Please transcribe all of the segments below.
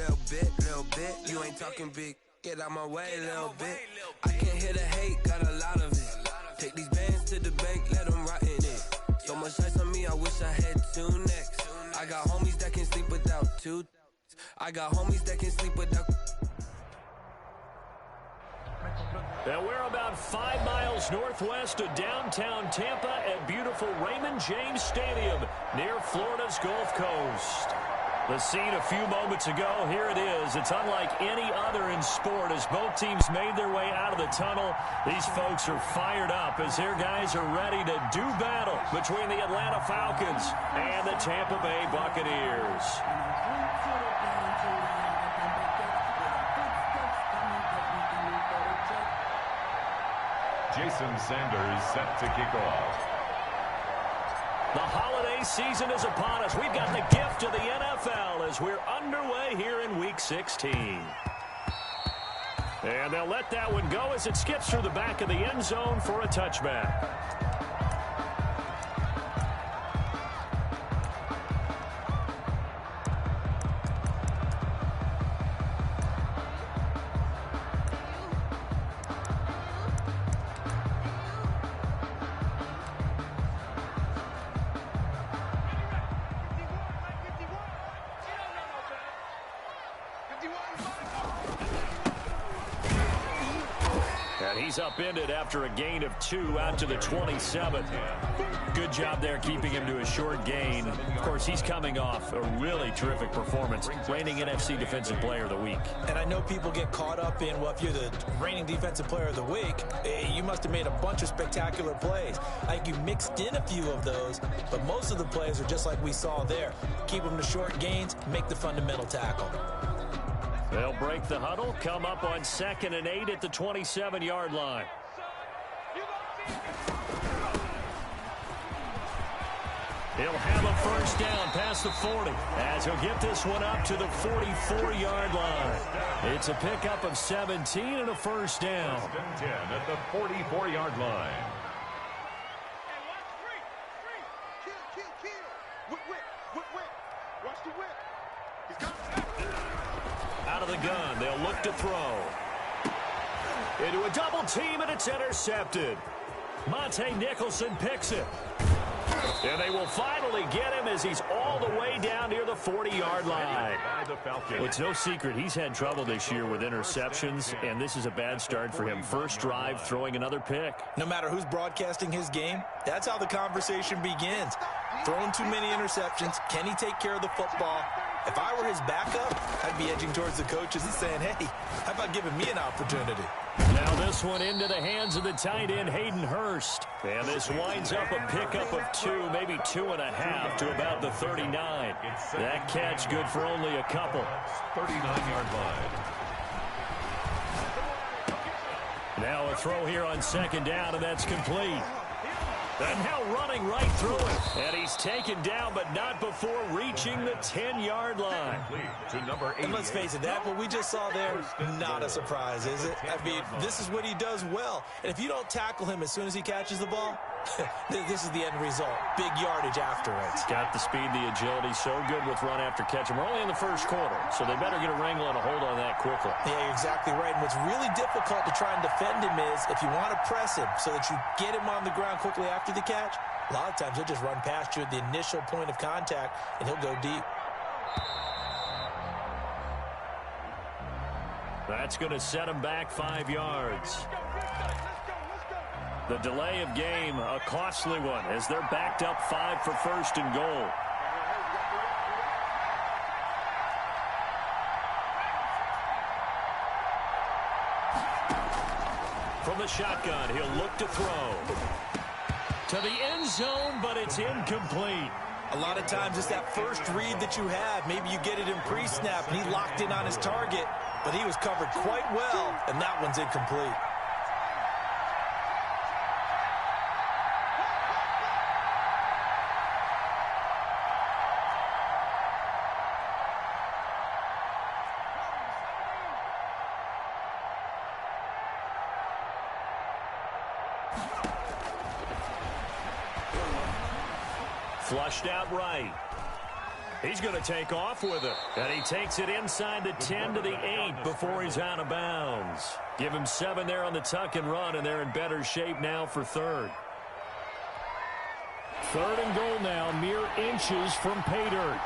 little bit. You ain't talking big, get out my way, little bit. I can't hear the hate, got a lot of it. Take these bands to the bank, let them rot in it. So much ice on me, I wish I had two necks. I got homies that can sleep without two. I got homies that can sleep without. Now we're about 5 miles northwest of downtown Tampa at beautiful Raymond James Stadium near Florida's Gulf Coast. The scene a few moments ago, here it is. It's unlike any other in sport as both teams made their way out of the tunnel. These folks are fired up as their guys are ready to do battle between the Atlanta Falcons and the Tampa Bay Buccaneers. Jason Sanders set to kick off. The holiday season is upon us. We've got the gift of the NFL as we're underway here in Week 16. And they'll let that one go as it skips through the back of the end zone for a touchback. He's upended after a gain of 2 out to the 27. Good job there keeping him to a short gain. Of course, he's coming off a really terrific performance, reigning NFC Defensive Player of the Week. And I know people get caught up in, well, if you're the reigning Defensive Player of the Week, you must have made a bunch of spectacular plays. I think you mixed in a few of those, but most of the plays are just like we saw there. Keep them to short gains, make the fundamental tackle. They'll break the huddle, come up on 2nd and 8 at the 27-yard line. He'll have a first down past the 40 as he'll get this one up to the 44-yard line. It's a pickup of 17 and a first down. 10 at the 44-yard line. Out of the gun, they'll look to throw. Into a double team, and it's intercepted. Monte Nicholson picks it. And they will finally get him as he's all the way down near the 40-yard line. Well, it's no secret he's had trouble this year with interceptions, and this is a bad start for him. First drive, throwing another pick. No matter who's broadcasting his game, that's how the conversation begins. Throwing too many interceptions. Can he take care of the football? If I were his backup, I'd be edging towards the coaches and saying, hey, how about giving me an opportunity? Now this one into the hands of the tight end, Hayden Hurst. And this winds up a pickup of 2, maybe 2.5 to about the 39. That catch good for only a couple. 39-yard line. Now a throw here on 2nd down, and that's complete. And now running right through it. And he's taken down, but not before reaching the 10-yard line. And let's face it, that what we just saw there, not a surprise, is it? I mean, this is what he does well. And if you don't tackle him as soon as he catches the ball, this is the end result. Big yardage after it. Got the speed, the agility, so good with run after catch. And we're only in the first quarter, so they better get a wrangle and a hold on that quickly. Yeah, you're exactly right. And what's really difficult to try and defend him is if you want to press him so that you get him on the ground quickly after the catch, a lot of times he'll just run past you at the initial point of contact, and he'll go deep. That's going to set him back 5 yards. The delay of game, a costly one, as they're backed up 5 for 1st and goal. From the shotgun, he'll look to throw. To the end zone, but it's incomplete. A lot of times it's that first read that you have. Maybe you get it in pre-snap, and he locked in on his target, but he was covered quite well, and that one's incomplete. Flushed out right. He's going to take off with it. And he takes it inside the 10 to the 8 before he's out of bounds. Give him 7 there on the tuck and run, and they're in better shape now for third. 3rd and goal now, mere inches from pay dirt.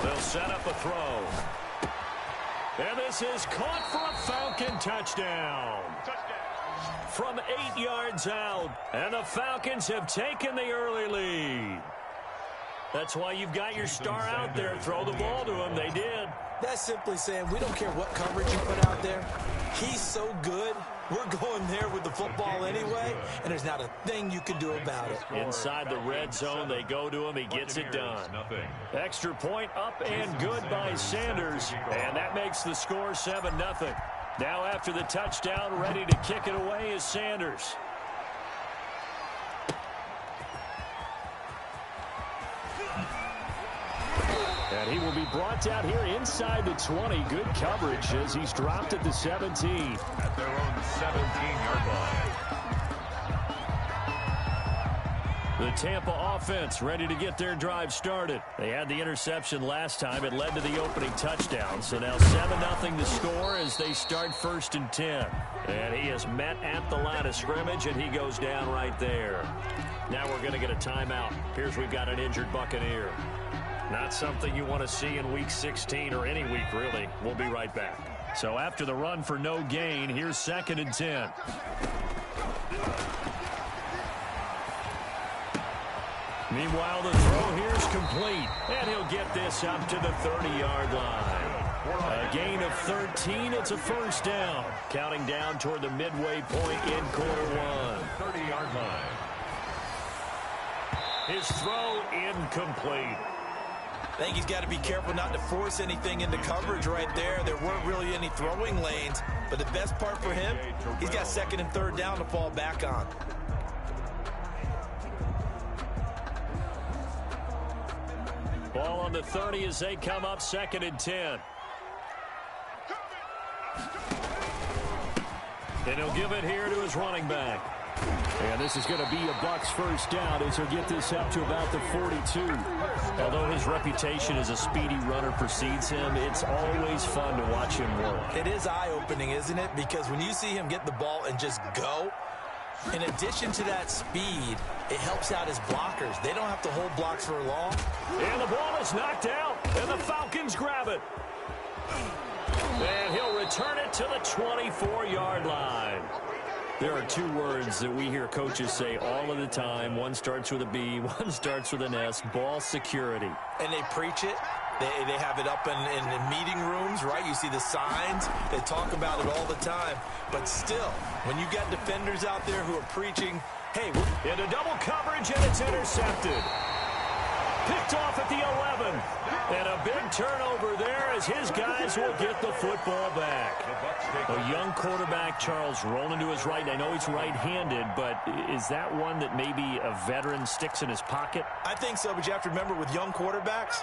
They'll set up a throw. And this is caught for a Falcon touchdown. From 8 yards out. And the Falcons have taken the early lead. That's why you've got your star out there. Throw the ball to him. They did. That's simply saying we don't care what coverage you put out there. He's so good. We're going there with the football anyway, and there's not a thing you can do about it. Inside the red zone, they go to him. He gets it done. Extra point up and good by Sanders, and that makes the score 7-0. Now after the touchdown, ready to kick it away is Sanders. And he will be brought down here inside the 20. Good coverage as he's dropped at the 17. At their own 17-yard line. The Tampa offense ready to get their drive started. They had the interception last time. It led to the opening touchdown. So now 7-0 the score as they start 1st and 10. And he is met at the line of scrimmage, and he goes down right there. Now we're going to get a timeout. Here's we've got an injured Buccaneer. Not something you want to see in Week 16 or any week, really. We'll be right back. So after the run for no gain, here's 2nd and 10. Meanwhile, the throw here is complete. And he'll get this up to the 30-yard line. A gain of 13. It's a 1st down. Counting down toward the midway point in quarter 1. 30-yard line. His throw incomplete. I think he's got to be careful not to force anything into coverage right there. There weren't really any throwing lanes, but the best part for him, he's got 2nd and 3rd down to fall back on. Ball on the 30 as they come up 2nd and 10. And he'll give it here to his running back. And this is going to be a Bucs 1st down as he'll get this up to about the 42. Although his reputation as a speedy runner precedes him, it's always fun to watch him work. It is eye-opening, isn't it? Because when you see him get the ball and just go, in addition to that speed, it helps out his blockers. They don't have to hold blocks for long. And the ball is knocked out, and the Falcons grab it. And he'll return it to the 24-yard line. There are 2 words that we hear coaches say all of the time. One starts with a B, one starts with an S, ball security. And they preach it. They have it up in meeting rooms, right? You see the signs. They talk about it all the time. But still, when you got defenders out there who are preaching, hey, into double coverage, and it's intercepted. Picked off at the 11. And a big turnover there as his guys will get the football back. A young quarterback, Charles, rolling to his right. I know he's right-handed, but is that one that maybe a veteran sticks in his pocket? I think so, but you have to remember with young quarterbacks,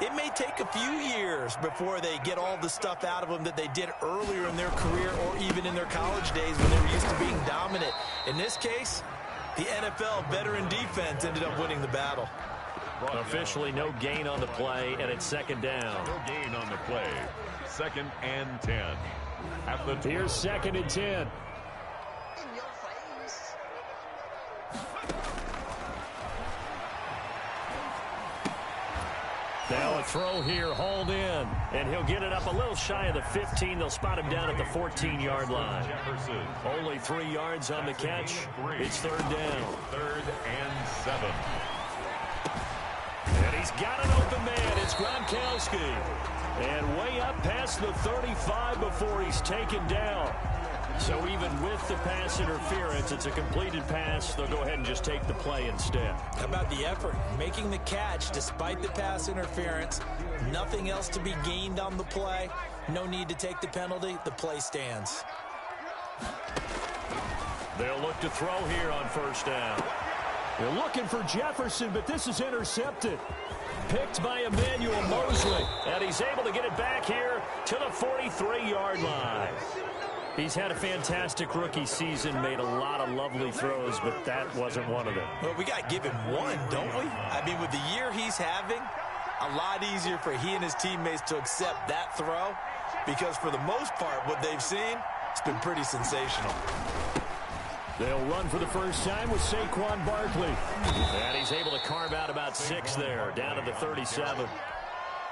it may take a few years before they get all the stuff out of them that they did earlier in their career or even in their college days when they were used to being dominant. In this case, the NFL veteran defense ended up winning the battle. Officially no gain on the play, and it's 2nd down. No gain on the play. 2nd and 10. At the Here's 2nd and 10. Now a throw here, hauled in, and he'll get it up a little shy of the 15. They'll spot him down at the 14-yard line. Jefferson. Only 3 yards on the catch. It's 3rd down. 3rd and 7. And he's got an open man. It's Gronkowski. And way up past the 35 before he's taken down. So even with the pass interference, it's a completed pass. They'll go ahead and just take the play instead. How about the effort? Making the catch despite the pass interference. Nothing else to be gained on the play. No need to take the penalty. The play stands. They'll look to throw here on 1st down. They're looking for Jefferson, but this is intercepted. Picked by Emmanuel Mosley, and he's able to get it back here to the 43-yard line. He's had a fantastic rookie season, made a lot of lovely throws, but that wasn't one of them. Well, we got to give him one, don't we? I mean, with the year he's having, a lot easier for he and his teammates to accept that throw, because for the most part, what they've seen, it's been pretty sensational. They'll run for the first time with Saquon Barkley. And he's able to carve out about 6 there, down to the 37.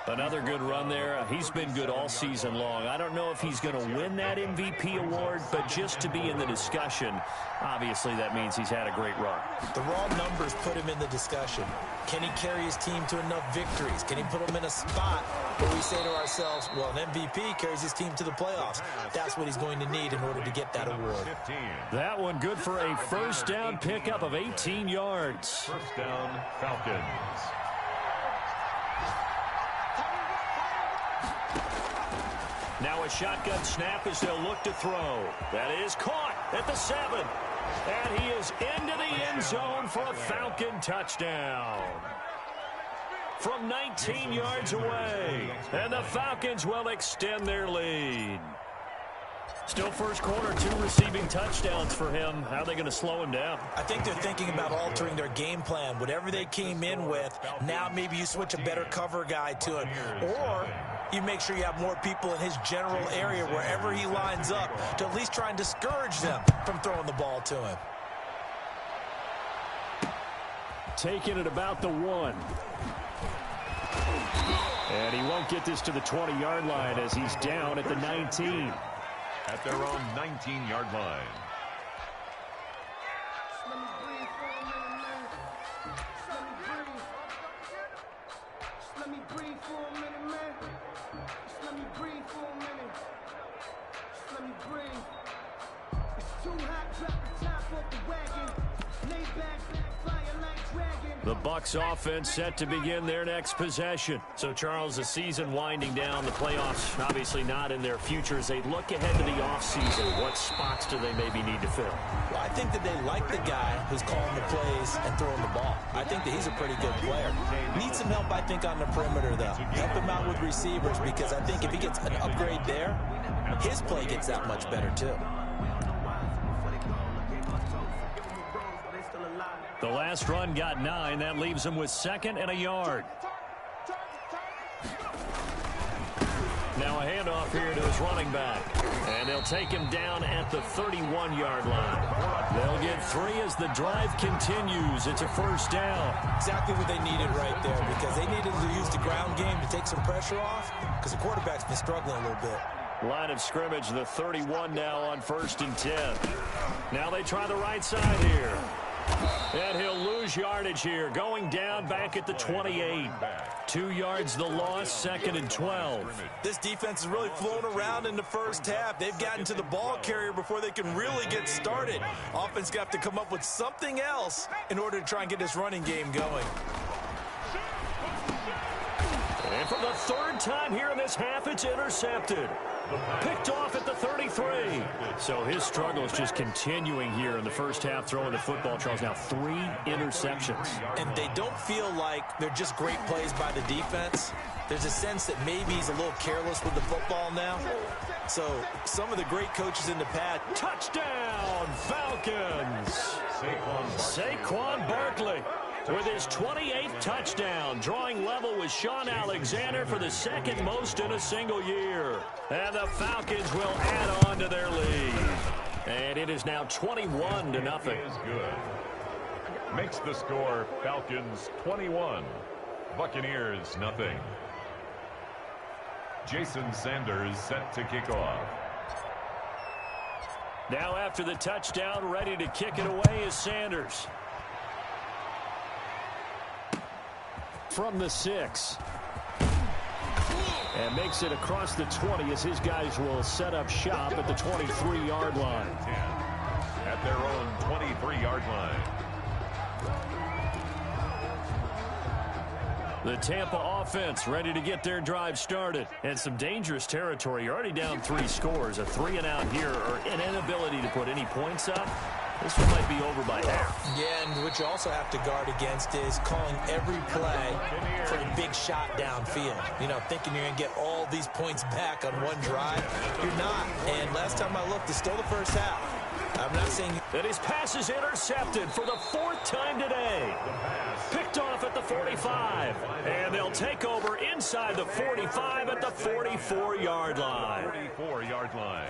Another good run there. He's been good all season long. I don't know if he's going to win that MVP award, but just to be in the discussion, obviously that means he's had a great run. The raw numbers put him in the discussion. Can he carry his team to enough victories? Can he put them in a spot where we say to ourselves, well, an MVP carries his team to the playoffs. That's what he's going to need in order to get that award. That one good for a first down pickup of 18 yards. First down, Falcons. Now a shotgun snap as they'll look to throw. That is caught at the 7. And he is into the end zone for a Falcon touchdown. From 19 yards away. And the Falcons will extend their lead. Still first quarter, 2 receiving touchdowns for him. How are they going to slow him down? I think they're thinking about altering their game plan. Whatever they came in with, now maybe you switch a better cover guy to it. Or you make sure you have more people in his general area wherever he lines up to at least try and discourage them from throwing the ball to him. Taking it about the 1. And he won't get this to the 20-yard line as he's down at the 19. At their own 19-yard line. Let me breathe for a minute, man. Just let me breathe for a minute. Just let me breathe. It's too hot, drop the top off the wagon. Lay back, fire like dragon. The Bucs offense set to begin their next possession. So, Charles, the season winding down, the playoffs obviously not in their future. As they look ahead to the offseason, what spots do they maybe need to fill? Well, I think that they like the guy who's calling the plays and throwing the ball. I think that he's a pretty good player. Needs some help, I think, on the perimeter, though. Help him out with receivers, because I think if he gets an upgrade there, his play gets that much better, too. The last run got 9. That leaves him with 2nd and a yard. Now a handoff here to his running back. And they'll take him down at the 31-yard line. They'll get 3 as the drive continues. It's a first down. Exactly what they needed right there, because they needed to use the ground game to take some pressure off, because the quarterback's been struggling a little bit. Line of scrimmage, the 31 now on 1st and 10. Now they try the right side here. And he'll lose yardage here, going down back at the 28. 2 yards the loss, 2nd and 12. This defense is really flown around in the first half. They've gotten to the ball carrier before they can really get started. Offense got to come up with something else in order to try and get this running game going. And for the 3rd time here in this half, it's intercepted. Picked off at the 33. So his struggle is just continuing here in the first half, throwing the football. Charles, now 3 interceptions. And they don't feel like they're just great plays by the defense. There's a sense that maybe he's a little careless with the football now. So some of the great coaches in the past. Touchdown, Falcons. Saquon Barkley with his 28th touchdown, drawing level with Sean Alexander for the 2nd most in a single year. And the Falcons will add on to their lead. And it is now 21-0. Is good. Makes the score Falcons 21, Buccaneers nothing. Jason Sanders set to kick off. Now after the touchdown, ready to kick it away is Sanders. From the 6. And makes it across the 20 as his guys will set up shop at the 23-yard line. At their own 23-yard line. The Tampa offense ready to get their drive started. And some dangerous territory. You're already down 3 scores. A 3-and-out here, or an inability to put any points up. This one might be over by half. Yeah, and what you also have to guard against is calling every play for a big shot downfield. You know, thinking you're going to get all these points back on one drive. You're not. And last time I looked, it's still the first half. I'm not saying... And his pass is intercepted for the 4th time today. Picked off at the 45. And they'll take over inside the 45 at the 44-yard line. 44-yard line.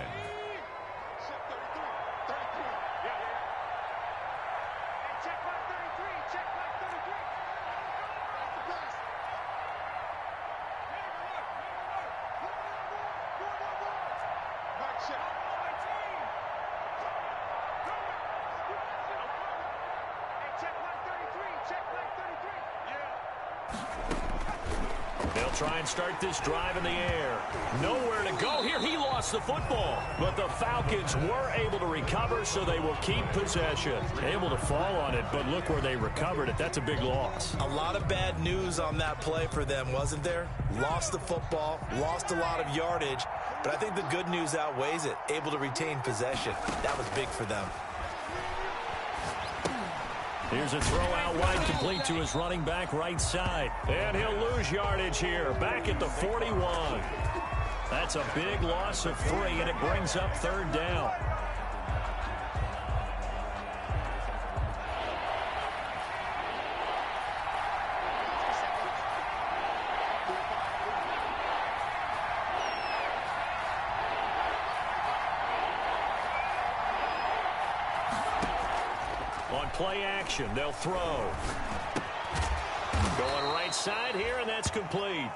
They'll try and start this drive in the air. Nowhere to go here. He lost the football. But the Falcons were able to recover, so they will keep possession. Able to fall on it, but look where they recovered it. That's a big loss. A lot of bad news on that play for them, wasn't there? Lost the football, lost a lot of yardage, but I think the good news outweighs it. Able to retain possession. That was big for them. Here's a throw out wide, complete to his running back right side. And he'll lose yardage here, back at the 41. That's a big loss of 3, and it brings up 3rd down. On play action, they'll throw. Going right side here, and that's complete.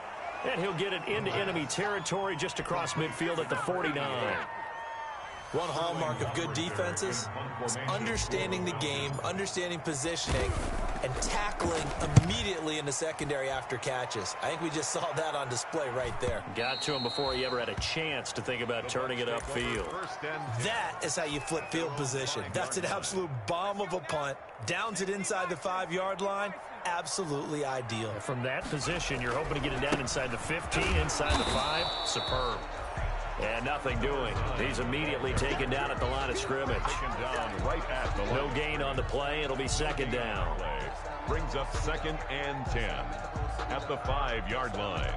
And he'll get it into enemy territory just across midfield at the 49. One hallmark of good defenses is understanding the game, understanding positioning, and tackling immediately in the secondary after catches. I think we just saw that on display right there. Got to him before he ever had a chance to think about turning it upfield. That is how you flip field position. That's an absolute bomb of a punt. Downs it inside the 5-yard line. Absolutely ideal. From that position, you're hoping to get it down inside the 15, inside the 5. Superb. And nothing doing. He's immediately taken down at the line of scrimmage. No gain on the play. It'll be 2nd down. Brings up 2nd and 10 at the 5-yard line.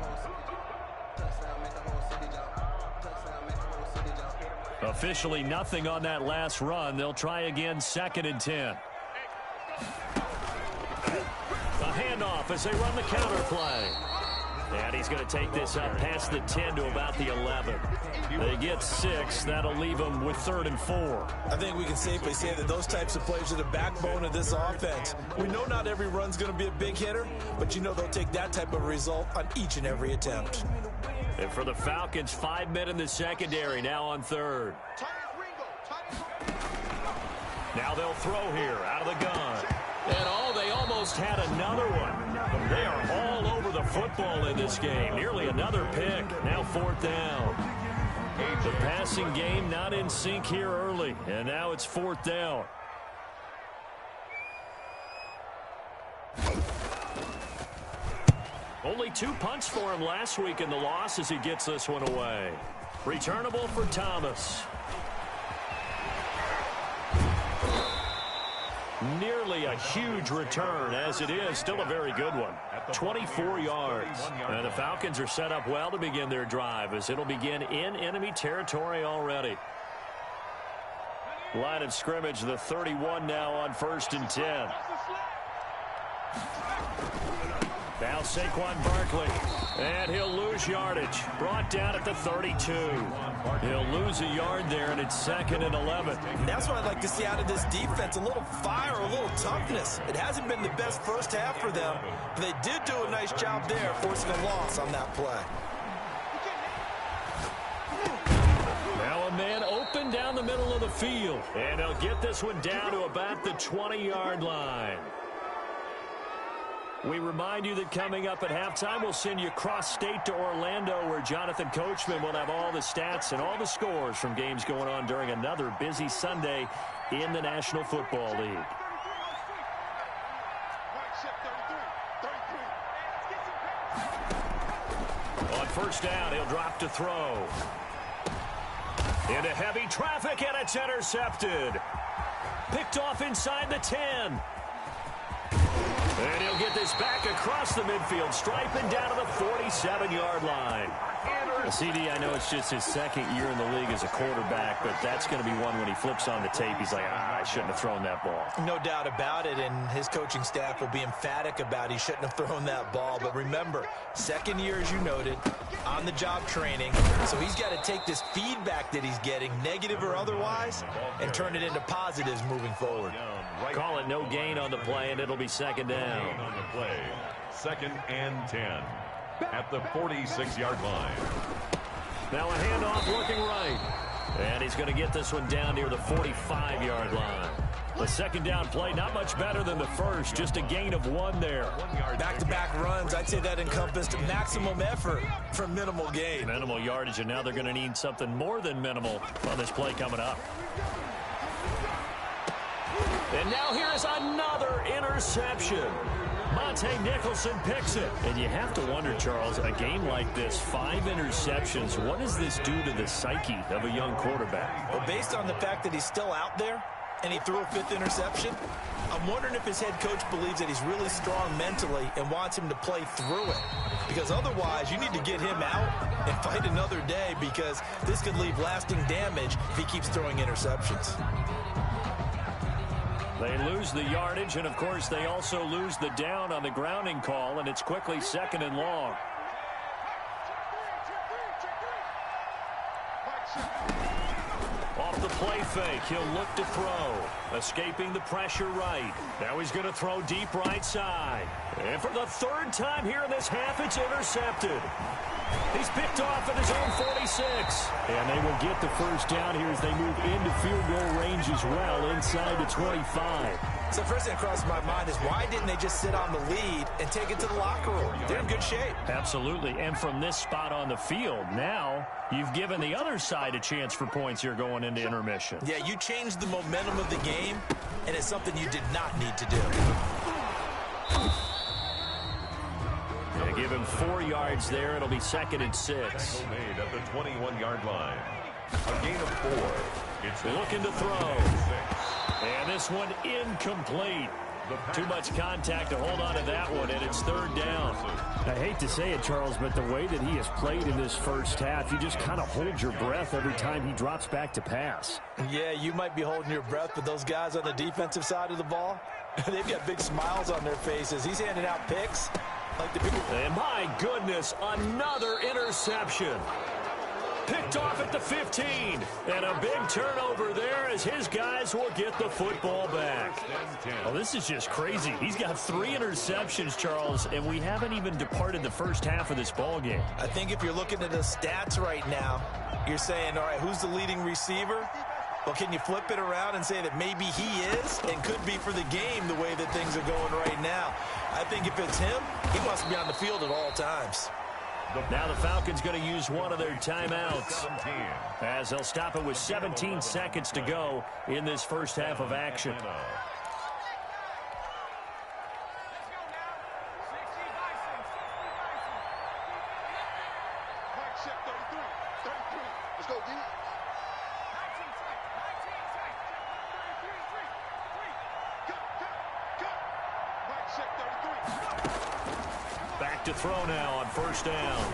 Officially nothing on that last run. They'll try again, 2nd and 10. A handoff as they run the counter play. And he's going to take this up past the 10 to about the 11. They get 6. That'll leave them with 3rd and 4. I think we can safely say that those types of plays are the backbone of this offense. We know not every run's going to be a big hitter, but you know they'll take that type of result on each and every attempt. And for the Falcons, 5 men in the secondary, now on 3rd. Now they'll throw here out of the gun. And they almost had another one. They are all over the football in this game. Nearly another pick. Now 4th down. The passing game not in sync here early. And now it's 4th down. Only 2 punts for him last week in the loss as he gets this one away. Returnable for Thomas. Nearly a huge return, as it is still a very good one. 24 yards. And the Falcons are set up well to begin their drive, as it'll begin in enemy territory already. Line of scrimmage, the 31 now on 1st and 10. Now Saquon Barkley. And he'll lose yardage. Brought down at the 32. He'll lose a yard there, and it's 2nd and 11. And that's what I'd like to see out of this defense. A little fire, a little toughness. It hasn't been the best first half for them, but they did do a nice job there, forcing a loss on that play. Now a man open down the middle of the field. And they'll get this one down to about the 20-yard line. We remind you that coming up at halftime, we'll send you cross-state to Orlando, where Jonathan Coachman will have all the stats and all the scores from games going on during another busy Sunday in the National Football League. On 1st down, he'll drop to throw. Into heavy traffic, and it's intercepted. Picked off inside the 10. And he'll get this back across the midfield stripe and down to the 47-yard line. CD, I know it's just his second year in the league as a quarterback, but that's going to be one when he flips on the tape. He's like, I shouldn't have thrown that ball. No doubt about it, and his coaching staff will be emphatic about he shouldn't have thrown that ball. But remember, second year, as you noted, on-the-job training, so he's got to take this feedback that he's getting, negative or otherwise, and turn it into positives moving forward. Call it no gain on the play, and it'll be second down. On the play, 2nd and 10 at the 46-yard line. Now a handoff looking right. And he's going to get this one down near the 45-yard line. The second down play, not much better than the first, just a gain of 1 there. Back-to-back runs, I'd say that encompassed maximum effort for minimal gain. Minimal yardage, and now they're going to need something more than minimal on this play coming up. And now here's another interception. Monte Nicholson picks it. And you have to wonder, Charles, a game like this, 5 interceptions, what does this do to the psyche of a young quarterback? Well, based on the fact that he's still out there and he threw a 5th interception, I'm wondering if his head coach believes that he's really strong mentally and wants him to play through it. Because otherwise, you need to get him out and fight another day, because this could leave lasting damage if he keeps throwing interceptions. They lose the yardage, and, of course, they also lose the down on the grounding call, and it's quickly 2nd and long. Off the play fake, he'll look to throw. Escaping the pressure right. Now he's going to throw deep right side. And for the 3rd time here in this half, it's intercepted. He's picked off at his own 46. And they will get the first down here as they move into field goal range as well, inside the 25. So first thing that crosses my mind is, why didn't they just sit on the lead and take it to the locker room? They're in good shape. Absolutely. And from this spot on the field, now you've given the other side a chance for points here going into intermission. Yeah, you changed the momentum of the game, and it's something you did not need to do. They give him 4 yards there. It'll be 2nd and 6. Tackle made at the 21-yard line. A gain of 4. It's looking to throw. And this one incomplete. Too much contact to hold on to that one, and it's 3rd down. I hate to say it, Charles, but the way that he has played in this first half, you just kind of hold your breath every time he drops back to pass. Yeah, you might be holding your breath, but those guys on the defensive side of the ball, they've got big smiles on their faces. He's handing out picks like the people. And my goodness, another interception. Picked off at the 15. And a big turnover there as his guys will get the football back. Oh, this is just crazy. He's got 3 interceptions, Charles, and we haven't even departed the first half of this ball game. I think if you're looking at the stats right now, you're saying, all right, who's the leading receiver? Well, can you flip it around and say that maybe he is and could be for the game the way that things are going right now? I think if it's him, he must be on the field at all times. Now the Falcons going to use one of their timeouts as they'll stop it with 17 seconds to go in this first half of action. Back to throw now on 1st down.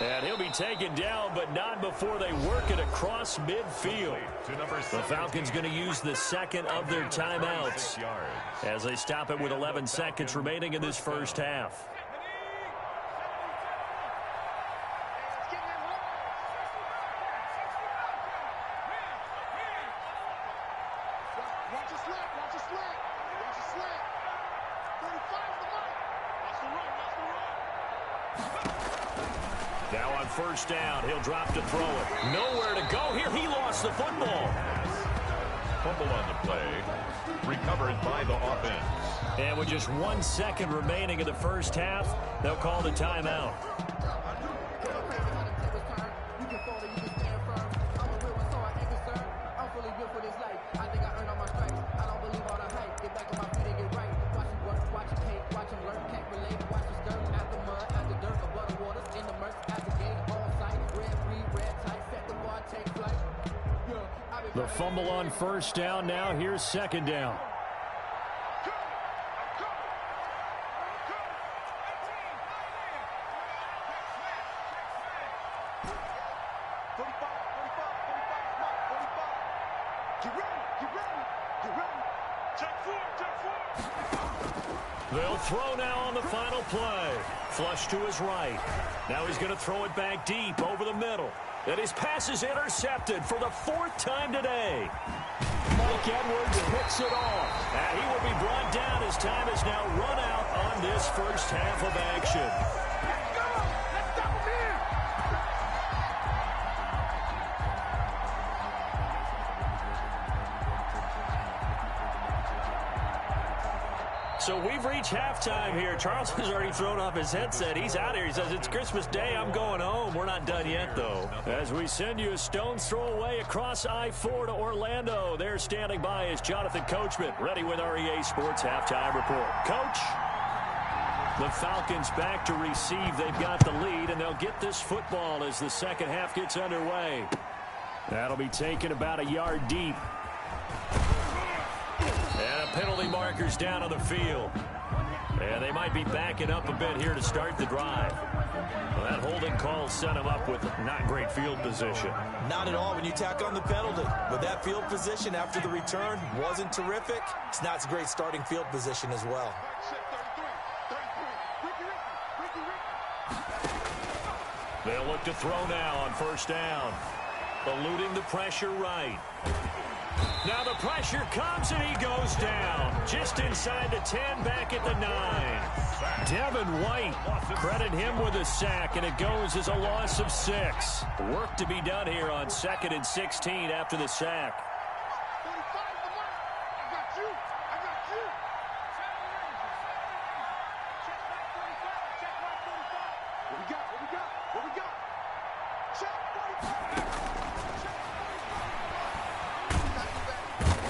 And he'll be taken down, but not before they work it across midfield. The Falcons going to use the 2nd of their timeouts as they stop it with 11 seconds remaining in this first half. Now on 1st down, he'll drop to throw it. Nowhere to go here. He lost the football. Fumble on the play. Recovered by the offense. And with just 1 second remaining in the first half, they'll call the timeout. The fumble on first down. Now here's second down. They'll throw now on the final play. Flush to his right. Now he's going to throw it back deep over the middle. And his pass is intercepted for the fourth time today. Mike Edwards picks it off. And he will be brought down as time has now run out on this first half of action. Let's go! Let's stop him here! So we've reached halftime here. Charles has already thrown off his headset. He's out here. He says, it's Christmas Day. I'm going home. We're not done yet, though. As we send you a stone's throw away across I-4 to Orlando. There standing by is Jonathan Coachman, ready with our EA Sports Halftime Report. Coach, the Falcons back to receive. They've got the lead, and they'll get this football as the second half gets underway. That'll be taken about a yard deep. And a penalty marker's down on the field. And they might be backing up a bit here to start the drive. Well, that holding call set him up with not great field position. Not at all when you tack on the penalty. But that field position after the return wasn't terrific. It's not a great starting field position as well. They'll look to throw now on first down. Eluding the pressure right. Now the pressure comes and he goes down. Just inside the 10, back at the 9. Devin White, credit him with a sack, and it goes as a loss of 6. Work to be done here on 2nd and 16 after the sack.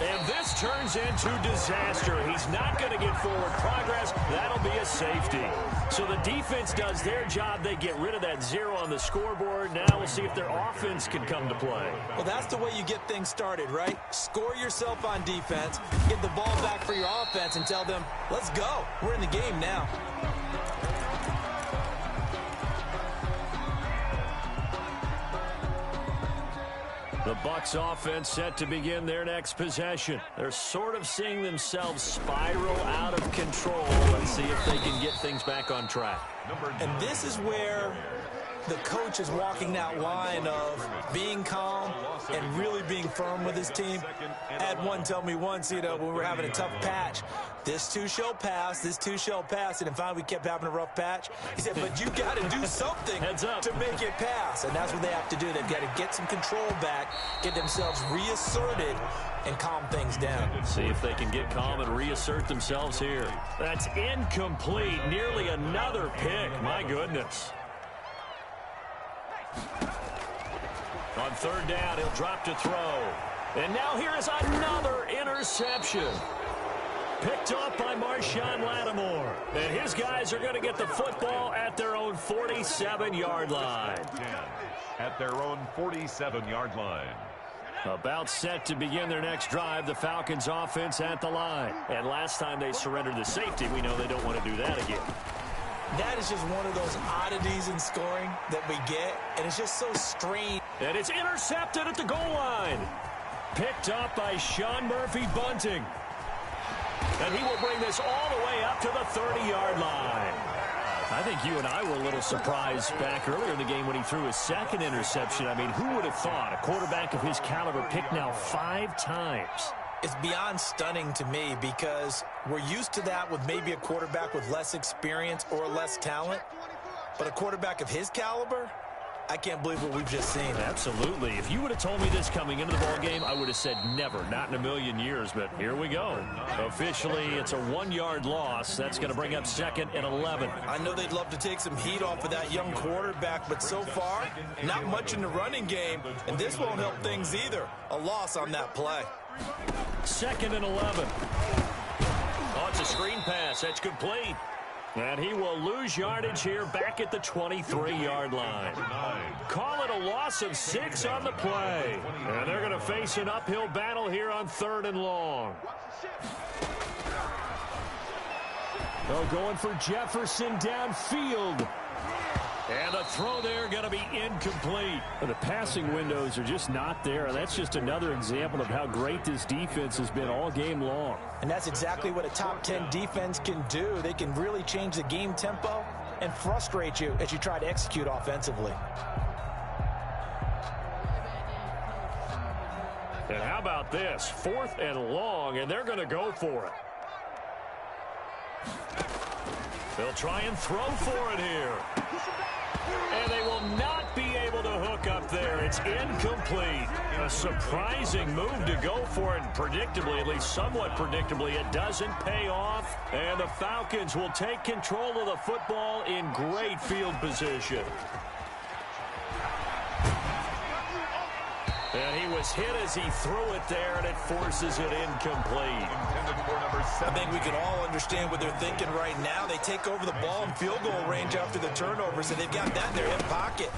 And this turns into disaster. He's not going to get forward progress. That'll be a safety. So the defense does their job. They get rid of that 0 on the scoreboard. Now we'll see if their offense can come to play. Well, that's the way you get things started, right? Score yourself on defense, get the ball back for your offense, and tell them, let's go. We're in the game now. The Bucs offense set to begin their next possession. They're sort of seeing themselves spiral out of control. Let's see if they can get things back on track. And this is where the coach is walking that line of being calm and really being firm with his team. I had one tell me once, when we were having a tough patch, this too shall pass, this too shall pass, and finally we kept having a rough patch. He said, but you got to do something to make it pass, and that's what they have to do. They've got to get some control back, get themselves reasserted, and calm things down. See if they can get calm and reassert themselves here. That's incomplete. Nearly another pick. My goodness. On third down, he'll drop to throw. And now here is another interception. Picked off by Marshawn Lattimore. And his guys are going to get the football at their own 47-yard line. At their own 47-yard line. About set to begin their next drive, the Falcons offense at the line. And last time they surrendered the safety, we know they don't want to do that again. That is just one of those oddities in scoring that we get, and it's just so strange. And it's intercepted at the goal line. Picked up by Sean Murphy-Bunting. And he will bring this all the way up to the 30-yard line. I think you and I were a little surprised back earlier in the game when he threw his second interception. I mean, who would have thought a quarterback of his caliber picked now 5 times? It's beyond stunning to me because we're used to that with maybe a quarterback with less experience or less talent. But a quarterback of his caliber, I can't believe what we've just seen. Absolutely. If you would have told me this coming into the ballgame, I would have said never, not in a million years. But here we go. Officially, it's a 1-yard loss. That's going to bring up 2nd and 11. I know they'd love to take some heat off of that young quarterback, but so far, not much in the running game, and this won't help things either. A loss on that play. 2nd and 11. Oh, it's a screen pass. That's complete. And he will lose yardage here back at the 23-yard line. Call it a loss of 6 on the play. And they're going to face an uphill battle here on 3rd and long. Oh, going for Jefferson downfield. And the throw there going to be incomplete. The passing windows are just not there. And that's just another example of how great this defense has been all game long. And that's exactly what a top 10 defense can do. They can really change the game tempo and frustrate you as you try to execute offensively. And how about this? 4th and long, and they're going to go for it. They'll try and throw for it here. And they will not be able to hook up there. It's incomplete. A surprising move to go for it. And predictably, at least somewhat predictably, it doesn't pay off. And the Falcons will take control of the football in great field position. And he was hit as he threw it there, and it forces it incomplete. I think we can all understand what they're thinking right now. They take over the ball in field goal range after the turnover, so they've got that in their hip pocket.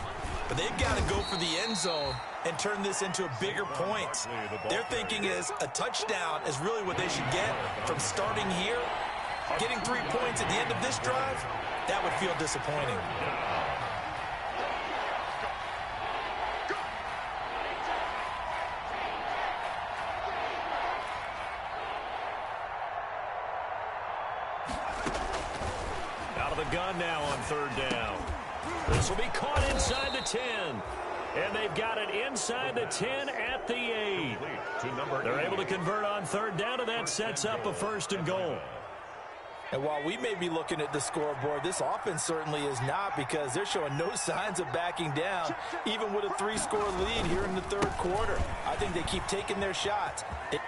But they've got to go for the end zone and turn this into a bigger point. Their thinking is a touchdown is really what they should get from starting here. Getting 3 points at the end of this drive, that would feel disappointing. Gun now on 3rd down. This will be caught inside the 10. And they've got it inside the 10 at the 8. They're able to convert on 3rd down, and that sets up a 1st and goal. And while we may be looking at the scoreboard, this offense certainly is not, because they're showing no signs of backing down, even with a 3-score lead here in the 3rd quarter. I think they keep taking their shots.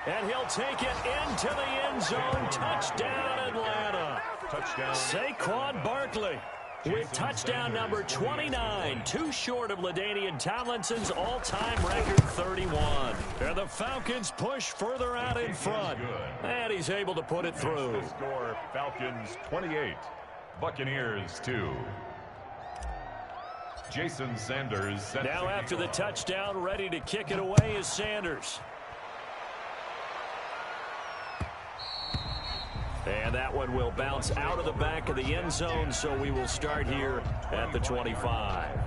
And he'll take it into the end zone. Touchdown, Atlanta. Touchdown. Saquon Barkley with touchdown number 29, too short of LaDainian Tomlinson's all-time record 31. And the Falcons push further out in front. And he's able to put it through. Score, Falcons 28, Buccaneers 2. Jason Sanders. Now after the touchdown, ready to kick it away is Sanders. And that one will bounce out of the back of the end zone, so we will start here at the 25.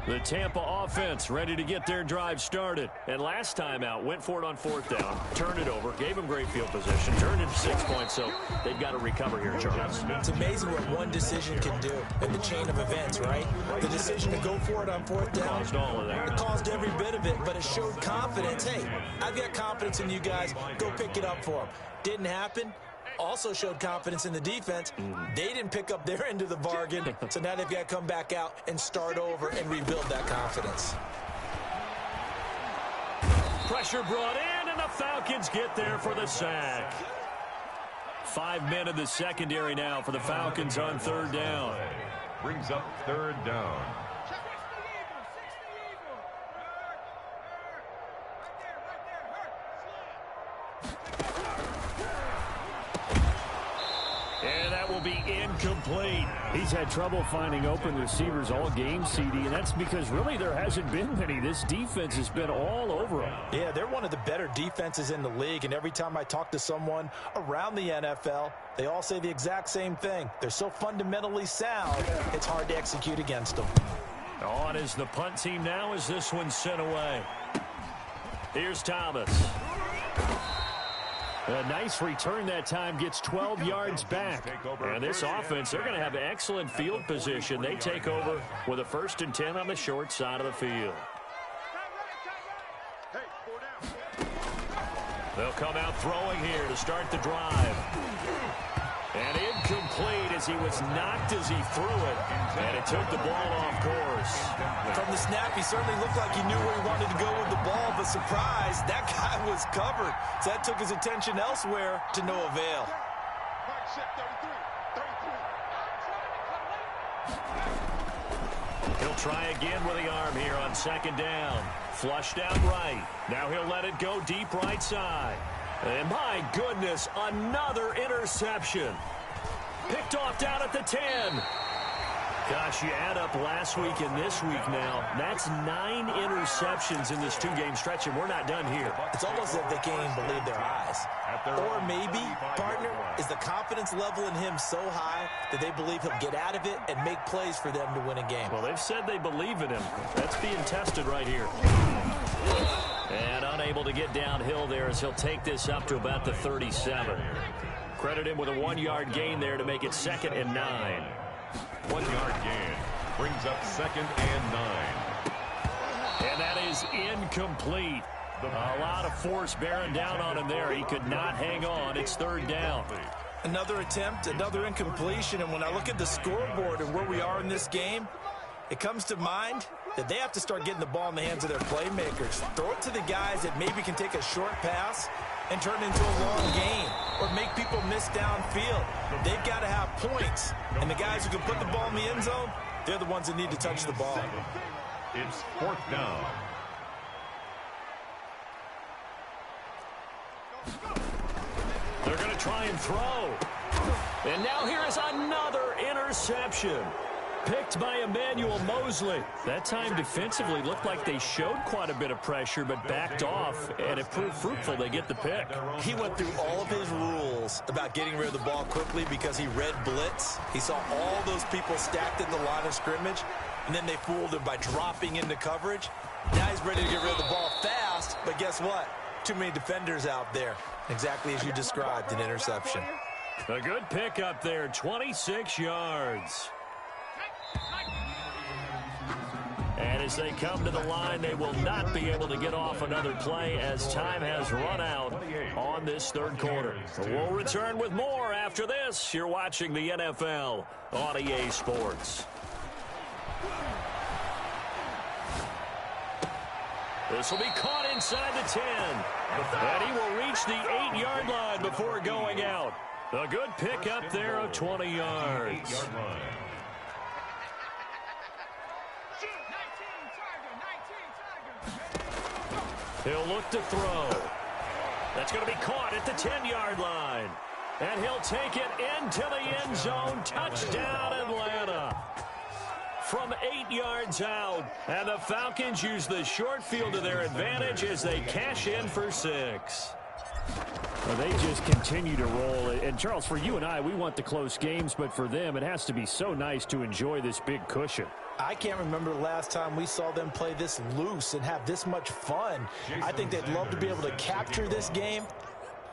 The Tampa offense ready to get their drive started. And last time out, went for it on 4th down, turned it over, gave them great field position, turned into 6 points, so they've got to recover here, Charles. It's amazing what one decision can do in the chain of events, right? The decision to go for it on 4th down. Caused all of that. It caused every bit of it, but it showed confidence. Hey, I've got confidence in you guys. Go pick it up for them. Didn't happen. Also showed confidence in the defense. They didn't pick up their end of the bargain, so now they've got to come back out and start over and rebuild that confidence. Pressure brought in, and the Falcons get there for the sack. 5 men in the secondary now for the Falcons on 3rd down. Brings up 3rd down. And that will be incomplete. He's had trouble finding open receivers all game, CD, and that's because really there hasn't been many. This defense has been all over him. Yeah, they're one of the better defenses in the league, and every time I talk to someone around the NFL, they all say the exact same thing. They're so fundamentally sound, it's hard to execute against them. On is the punt team now as this one's sent away. Here's Thomas. A nice return that time, gets 12 yards back. And this offense, they're going to have excellent field position. They take over with a 1st and 10 on the short side of the field. They'll come out throwing here to start the drive. And incomplete as he was knocked as he threw it. And it took the ball off course. From the snap, he certainly looked like he knew where he wanted to go with the ball, but surprise, that guy was covered. So that took his attention elsewhere to no avail. He'll try again with the arm here on 2nd down. Flushed out right. Now he'll let it go deep right side. And my goodness, another interception. Picked off down at the 10. Gosh, you add up last week and this week now. That's 9 interceptions in this 2-game stretch, and we're not done here. It's almost as if they can't even believe their eyes. Or maybe, partner, is the confidence level in him so high that they believe he'll get out of it and make plays for them to win a game. Well, they've said they believe in him. That's being tested right here. And unable to get downhill there as he'll take this up to about the 37. Credit him with a 1-yard gain there to make it 2nd and 9. 1-yard gain brings up 2nd and 9. And that is incomplete. A lot of force bearing down on him there. He could not hang on. It's 3rd down. Another attempt, another incompletion. And when I look at the scoreboard and where we are in this game, it comes to mind that they have to start getting the ball in the hands of their playmakers. Throw it to the guys that maybe can take a short pass and turn it into a long gain or make people miss downfield. They've got to have points. And the guys who can put the ball in the end zone, they're the ones that need to touch the ball. It's 4th down. They're going to try and throw. And now here is another interception. Picked by Emmanuel Mosley. That time defensively looked like they showed quite a bit of pressure but backed off, and it proved fruitful. They get the pick. He went through all of his rules about getting rid of the ball quickly because he read blitz. He saw all those people stacked at the line of scrimmage, and then they fooled him by dropping into coverage. Now he's ready to get rid of the ball fast, but guess what? Too many defenders out there. Exactly as you described, an interception. A good pick up there, 26 yards. And as they come to the line, they will not be able to get off another play as time has run out on this 3rd quarter. We'll return with more after this. You're watching the NFL on EA Sports. This will be caught inside the 10. And he will reach the 8-yard line before going out. A good pick up there of 20 yards. He'll look to throw. That's going to be caught at the 10-yard line. And he'll take it into the end zone. Touchdown, Atlanta. From 8 yards out. And the Falcons use the short field to their advantage as they cash in for 6. Well, they just continue to roll. And, Charles, for you and I, we want the close games, but for them, it has to be so nice to enjoy this big cushion. I can't remember the last time we saw them play this loose and have this much fun. I think they'd love to be able to capture this game,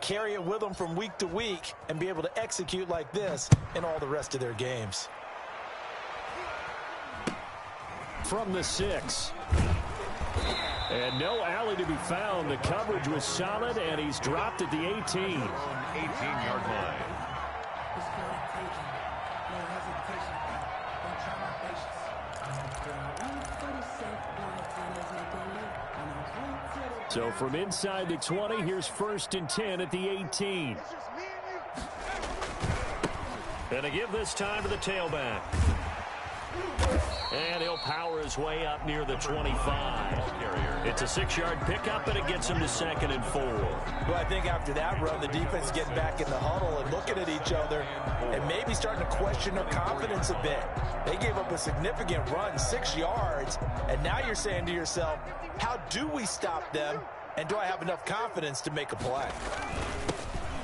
carry it with them from week to week, and be able to execute like this in all the rest of their games. From the 6. And no alley to be found. The coverage was solid, and he's dropped at the 18. 18-yard line. So from inside the 20, here's 1st and 10 at the 18. And to give this time to the tailback. And he'll power his way up near the 25. It's a 6-yard pickup, and it gets him to 2nd and 4. Well, I think after that run, the defense getting back in the huddle and looking at each other and maybe starting to question their confidence a bit. They gave up a significant run, 6 yards, and now you're saying to yourself, how do we stop them, and do I have enough confidence to make a play?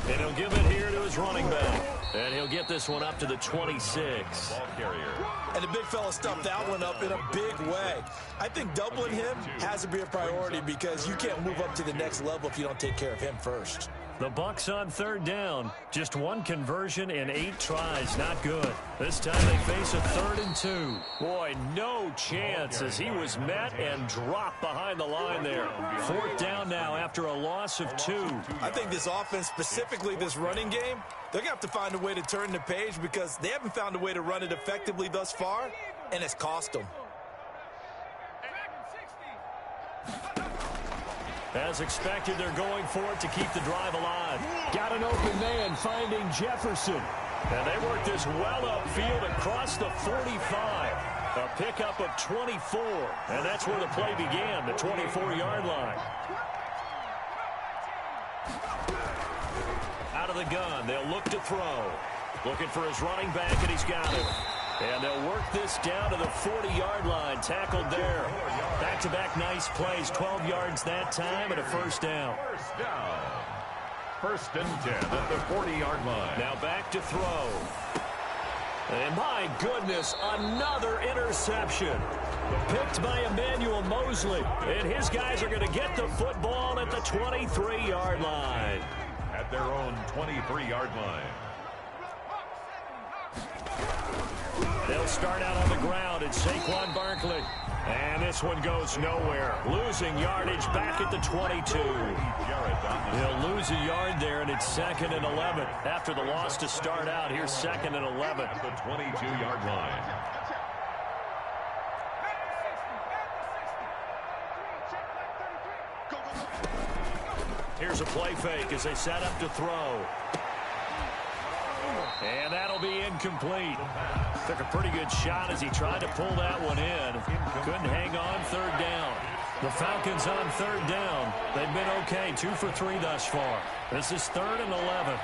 And he'll give it here to his running back. And he'll get this one up to the 26. Ball carrier. And the big fella stuffed that one up in a big way. I think doubling him has to be a priority because you can't move up to the next level if you don't take care of him first. The Bucs on 3rd down. Just 1 conversion in 8 tries. Not good. This time they face a 3rd and 2. Boy, no chance as he was met and dropped behind the line there. 4th down now after a loss of 2. I think this offense, specifically this running game, they're going to have to find a way to turn the page because they haven't found a way to run it effectively thus far, and it's cost them. As expected, they're going for it to keep the drive alive. Got an open man finding Jefferson. And they work this well upfield across the 45. A pickup of 24. And that's where the play began, the 24-yard line. of the gun. They'll look to throw. Looking for his running back, and he's got it. And they'll work this down to the 40-yard line. Tackled there. Back-to-back nice plays. 12 yards that time and a first down. First down. First and 10 at the 40-yard line. Now back to throw. And my goodness, another interception. Picked by Emmanuel Mosley. And his guys are going to get the football at the 23-yard line. At their own 23-yard line. They'll start out on the ground. It's Saquon Barkley. And this one goes nowhere. Losing yardage back at the 22. He'll lose a yard there, and it's 2nd and 11. After the loss to start out, here's 2nd and 11. At the 22-yard line. Here's a play fake as they set up to throw. And that'll be incomplete. Took a pretty good shot as he tried to pull that one in. Couldn't hang on. 3rd down. The Falcons on 3rd down. They've been okay. 2 for 3 thus far. This is 3rd and 11.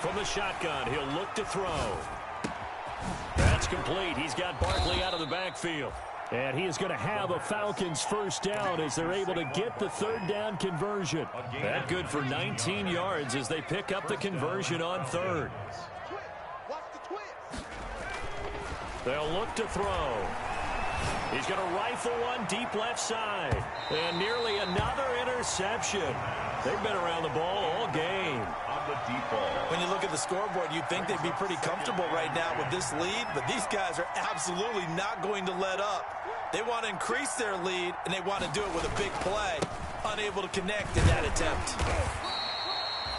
From the shotgun, he'll look to throw. That's complete. He's got Barkley out of the backfield. And he is going to have a Falcons first down as they're able to get the 3rd down conversion. That good for 19 yards as they pick up the conversion on 3rd. They'll look to throw. He's going to rifle one deep left side. And nearly another interception. They've been around the ball all game. When you look at the scoreboard, you'd think they'd be pretty comfortable right now with this lead, but these guys are absolutely not going to let up. They want to increase their lead, and they want to do it with a big play. Unable to connect in that attempt.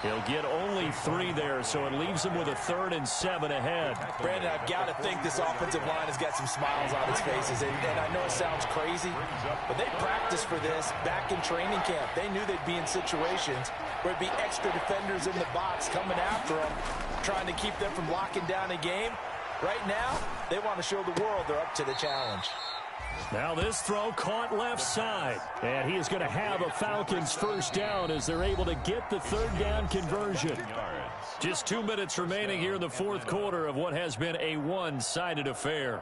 He'll get only 3 there, so it leaves him with a 3rd and 7 ahead. Brandon, I've got to think this offensive line has got some smiles on its faces, and I know it sounds crazy, but they practiced for this back in training camp. They knew they'd be in situations where it'd be extra defenders in the box coming after them, trying to keep them from locking down a game. Right now, they want to show the world they're up to the challenge. Now this throw caught left side. And he is going to have a Falcons first down as they're able to get the 3rd down conversion. Just 2 minutes remaining here in the 4th quarter of what has been a one-sided affair.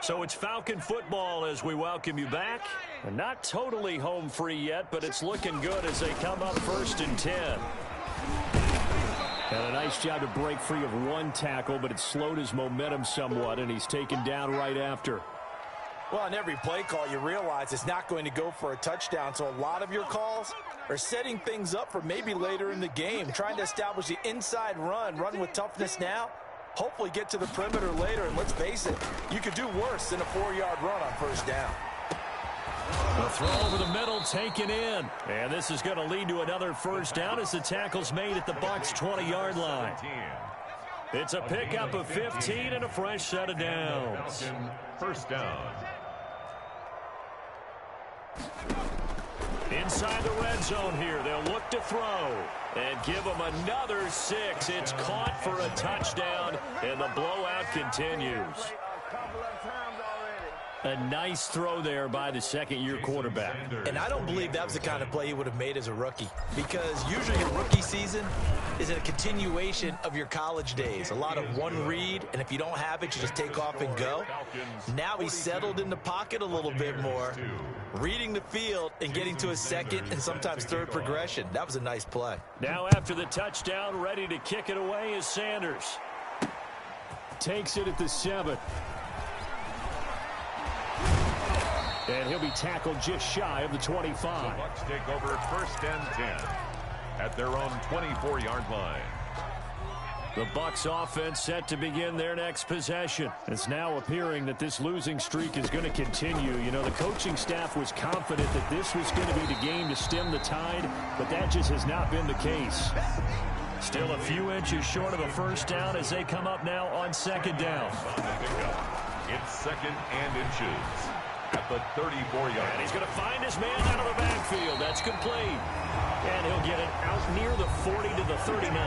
So it's Falcon football as we welcome you back. And not totally home free yet, but it's looking good as they come up 1st and 10. And a nice job to break free of one tackle, but it slowed his momentum somewhat, and he's taken down right after. Well, on every play call, you realize it's not going to go for a touchdown, so a lot of your calls are setting things up for maybe later in the game, trying to establish the inside run with toughness now. Hopefully get to the perimeter later, and let's face it, you could do worse than a 4-yard run on 1st down. The throw over the middle taken in. And this is going to lead to another first down as the tackle's made at the Bucs' 20-yard line. It's a pickup of 15 and a fresh set of downs. First down. Inside the red zone here, they'll look to throw and give them another 6. It's caught for a touchdown, and the blowout continues. A nice throw there by the 2nd-year quarterback. And I don't believe that was the kind of play he would have made as a rookie, because usually your rookie season is a continuation of your college days. A lot of one read, and if you don't have it, you just take off and go. Now he's settled in the pocket a little bit more, reading the field and getting to his 2nd and sometimes 3rd progression. That was a nice play. Now after the touchdown, ready to kick it away is Sanders. Takes it at the 7. And he'll be tackled just shy of the 25. The Bucs take over 1st and 10 at their own 24-yard line. The Bucs offense set to begin their next possession. It's now appearing that this losing streak is going to continue. You know, the coaching staff was confident that this was going to be the game to stem the tide, but that just has not been the case. Still a few inches short of a first down as they come up now on 2nd down. It's 2nd and inches. at the 34-yard line. And he's going to find his man out of the backfield. That's complete. And he'll get it out near the 40 to the 39.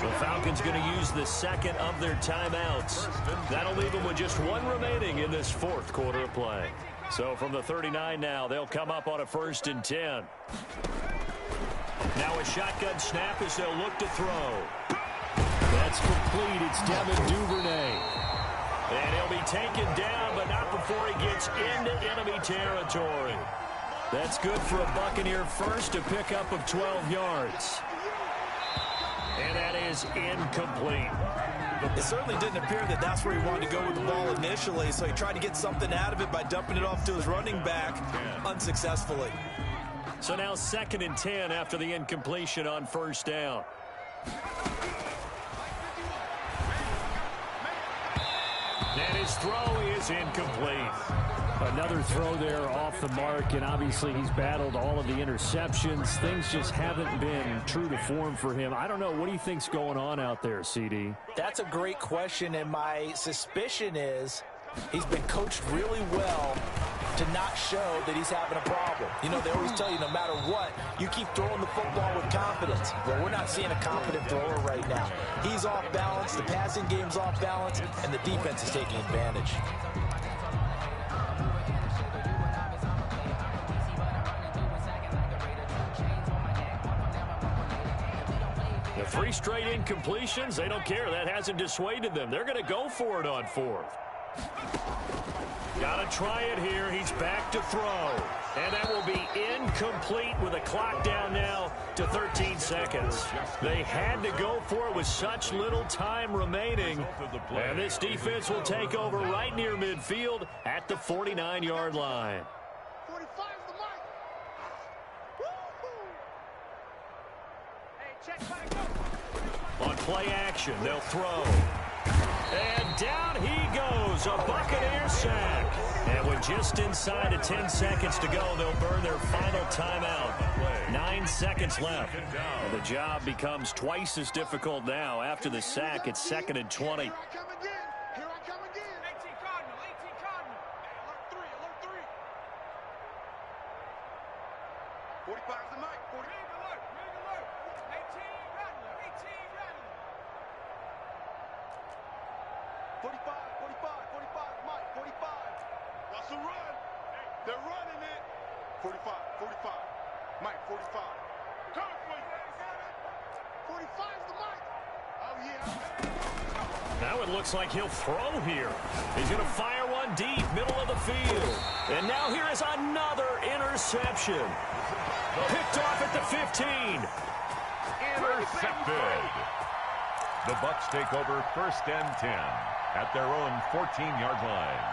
The Falcons going to use the second of their timeouts. That'll leave them with just one remaining in this fourth quarter of play. So from the 39 now, they'll come up on a 1st and 10. Now a shotgun snap as they'll look to throw. That's complete. It's Devin Duvernay. And he'll be taken down, but not before he gets into enemy territory. That's good for a Buccaneer first, a pickup of 12 yards. And that is incomplete. It certainly didn't appear that that's where he wanted to go with the ball initially, so he tried to get something out of it by dumping it off to his running back unsuccessfully. So now 2nd and 10 after the incompletion on 1st down. And his throw is incomplete. Another throw there off the mark, and obviously he's battled all of the interceptions. Things just haven't been true to form for him. I don't know. What do you think's going on out there, CD? That's a great question, and my suspicion is he's been coached really well to not show that he's having a problem. You know, they always tell you no matter what, you keep throwing the football with confidence. Well, we're not seeing a confident thrower right now. He's off balance, the passing game's off balance, and the defense is taking advantage. The 3 straight incompletions, they don't care. That hasn't dissuaded them. They're going to go for it on 4th. Got to try it here. He's back to throw. And that will be incomplete with a clock down now to 13 seconds. They had to go for it with such little time remaining. And this defense will take over right near midfield at the 49-yard line. 45's the mark. Hey, check back up. On play action, they'll throw. And down he goes, a Buccaneer sack. And with just inside of 10 seconds to go, they'll burn their final timeout. 9 seconds left. And the job becomes twice as difficult now. After the sack, it's 2nd and 20. Here I come again. Here I come again. 18 Cardinal. 18 Cardinal. Hey, alert 3. Alert 3. 45's the mic. 40. Rig alert. 18 Rattler. 18 Rattler. 45, 45, Mike, 45. Russell run. They're running it. 45, Mike, 45. Coming for you. 45's the Mike. Oh, yeah. Now it looks like he'll throw here. He's going to fire one deep, middle of the field. And now here is another interception. Picked off at the 15. Intercepted. The Bucs take over 1st and 10 at their own 14-yard line.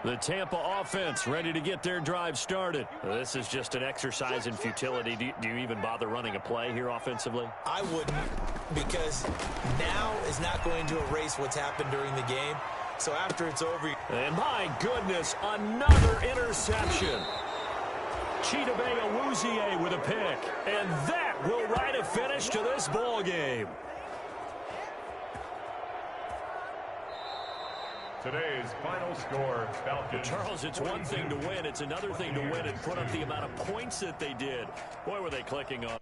The Tampa offense ready to get their drive started. This is just an exercise in futility. Do you even bother running a play here offensively? I wouldn't, because now is not going to erase what's happened during the game. So after it's over... And my goodness, another interception. Chidobe Awuzie with a pick. And that will write a finish to this ball game. Today's final score, Falcons. Charles, it's one thing to win. It's another thing to win and put up the amount of points that they did. Boy, were they clicking on.